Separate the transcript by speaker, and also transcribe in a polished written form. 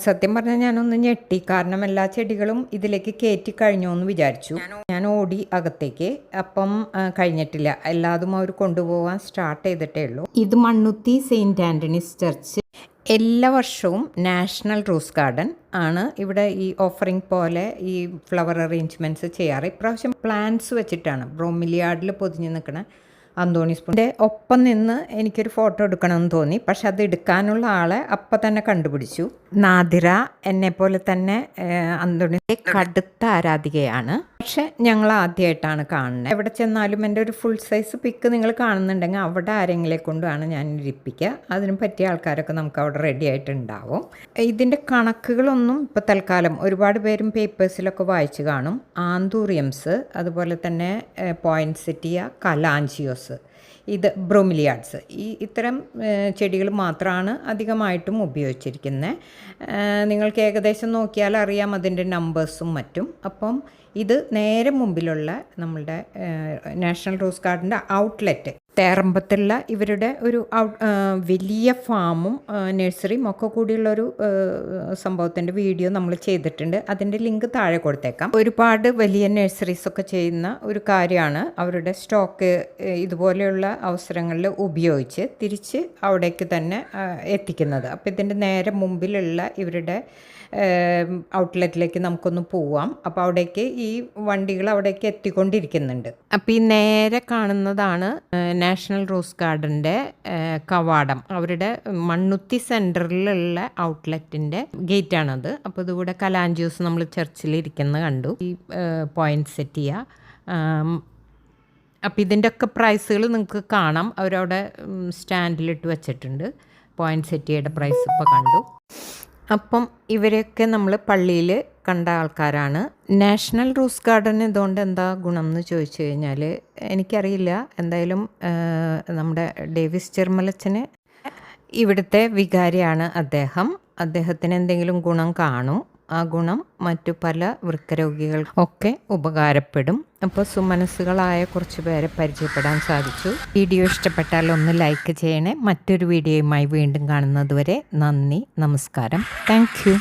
Speaker 1: സത്യം പറഞ്ഞാൽ ഞാനൊന്ന് ഞെട്ടി. കാരണം എല്ലാ ചെടികളും ഇതിലേക്ക് കയറ്റി കഴിഞ്ഞോ എന്ന് വിചാരിച്ചു. ഞാൻ ഓടി അകത്തേക്ക്. അപ്പം കഴിഞ്ഞിട്ടില്ല. എല്ലാതും അവർ കൊണ്ടുപോകാൻ സ്റ്റാർട്ട് ചെയ്തിട്ടേ ഉള്ളൂ. ഇത് മണ്ണുത്തി സെയിൻറ്റ് ആൻ്റണീസ് ചർച്ച്. എല്ലാ വർഷവും നാഷണൽ റോസ് ഗാർഡൻ ആണ് ഇവിടെ ഈ ഓഫറിംഗ് പോലെ ഈ ഫ്ലവർ അറേഞ്ച്മെൻറ്റ്സ് ചെയ്യാറ്. ഇപ്രാവശ്യം പ്ലാന്റ്സ് വെച്ചിട്ടാണ് ബ്രോമിലിയാർഡിൽ പൊതിഞ്ഞ് നിൽക്കുന്ന അന്തോണീസ്പൂണിൻ്റെ ഒപ്പം നിന്ന് എനിക്കൊരു ഫോട്ടോ എടുക്കണമെന്ന് തോന്നി. പക്ഷെ അത് എടുക്കാനുള്ള ആളെ അപ്പം തന്നെ കണ്ടുപിടിച്ചു. നാദിറ എന്നെപ്പോലെ തന്നെ അന്തോണീസിൻ്റെ കടുത്ത ആരാധികയാണ്. പക്ഷെ ഞങ്ങൾ ആദ്യമായിട്ടാണ് കാണുന്നത്. എവിടെ ചെന്നാലും എൻ്റെ ഒരു ഫുൾ സൈസ് പിക്ക് നിങ്ങൾ കാണുന്നുണ്ടെങ്കിൽ അവിടെ ആരെങ്കിലെ കൊണ്ടാണ് ഞാൻ ഇരിപ്പിക്കുക. അതിന് പറ്റിയ ആൾക്കാരൊക്കെ നമുക്ക് അവിടെ റെഡി ആയിട്ടുണ്ടാവും. ഇതിൻ്റെ കണക്കുകളൊന്നും ഇപ്പോൾ തൽക്കാലം ഒരുപാട് പേരും പേപ്പേഴ്സിലൊക്കെ വായിച്ച് കാണും. ആന്തൂറിയംസ്, അതുപോലെ തന്നെ പോയിൻസെറ്റിയ, കലാഞ്ചിയോസ്, ഇത് ബ്രോമിലിയാഡ്സ്, ഇത്തരം ചെടികൾ മാത്രമാണ് അധികമായിട്ടും ഉപയോഗിച്ചിരിക്കുന്നത്. നിങ്ങൾക്ക് ഏകദേശം നോക്കിയാൽ അറിയാം അതിൻ്റെ നമ്പേഴ്സും മറ്റും. അപ്പം ഇത് നേരെ മുമ്പിലുള്ള നമ്മളുടെ നാഷണൽ റോസ് ഗാർഡൻ്റെ ഔട്ട്ലെറ്റ് തേറമ്പത്തുള്ള ഇവരുടെ ഒരു വലിയ ഫാമും നഴ്സറിയും ഒക്കെ കൂടിയുള്ളൊരു സംഭവത്തിൻ്റെ വീഡിയോ നമ്മൾ ചെയ്തിട്ടുണ്ട്. അതിൻ്റെ ലിങ്ക് താഴെ കൊടുത്തേക്കാം. ഒരുപാട് വലിയ നഴ്സറീസൊക്കെ ചെയ്യുന്ന ഒരു കാര്യമാണ് അവരുടെ സ്റ്റോക്ക് ഇതുപോലെയുള്ള അവസരങ്ങളിൽ ഉപയോഗിച്ച് തിരിച്ച് അവിടേക്ക് തന്നെ എത്തിക്കുന്നത്. അപ്പോൾ ഇതിൻ്റെ നേരെ മുമ്പിലുള്ള ഇവരുടെ ഔട്ട്ലെറ്റിലേക്ക് നമുക്കൊന്ന് പോവാം. അപ്പോൾ അവിടേക്ക് ഈ വണ്ടികൾ അവിടേക്ക് എത്തിക്കൊണ്ടിരിക്കുന്നുണ്ട്. അപ്പോൾ ഈ നേരെ കാണുന്നതാണ് നാഷണൽ റോസ് ഗാർഡൻ്റെ കവാടം. അവരുടെ മണ്ണുത്തി സെൻറ്ററിലുള്ള ഔട്ട്ലെറ്റിൻ്റെ ഗേറ്റാണത്. അപ്പോൾ ഇതുകൂടെ കലാഞ്ചൂസ് നമ്മൾ ചർച്ചിലിരിക്കുന്നത് കണ്ടു. ഈ പോയിൻസെറ്റിയ. അപ്പോൾ ഇതിൻ്റെ ഒക്കെ പ്രൈസുകൾ നിങ്ങൾക്ക് കാണാം. അവരവിടെ സ്റ്റാൻഡിലിട്ട് വെച്ചിട്ടുണ്ട്. പോയിൻസെറ്റിയയുടെ പ്രൈസ് ഇപ്പോൾ കണ്ടു. അപ്പം ഇവരെയൊക്കെ നമ്മൾ പള്ളിയിൽ കണ്ട ആൾക്കാരാണ്. നാഷണൽ റോസ് ഗാർഡൻ ഇതുകൊണ്ട് എന്താ ഗുണം എന്ന് ചോദിച്ചു കഴിഞ്ഞാൽ എനിക്കറിയില്ല. എന്തായാലും നമ്മുടെ ഡേവിസ് ചെർമലച്ചന് ഇവിടുത്തെ വികാരിയാണ് അദ്ദേഹത്തിന് എന്തെങ്കിലും ഗുണം കാണും. ആ ഗുണം മറ്റു പല വൃക്കരോഗികൾക്കൊക്കെ ഉപകാരപ്പെടും. അപ്പോൾ സുമനസ്സുകളായ കുറച്ച് പേരെ പരിചയപ്പെടാൻ സാധിച്ചു. വീഡിയോ ഇഷ്ടപ്പെട്ടാൽ ഒന്ന് ലൈക്ക് ചെയ്യണേ. മറ്റൊരു വീഡിയോയുമായി വീണ്ടും കാണുന്നതുവരെ നന്ദി, നമസ്കാരം. Thank you.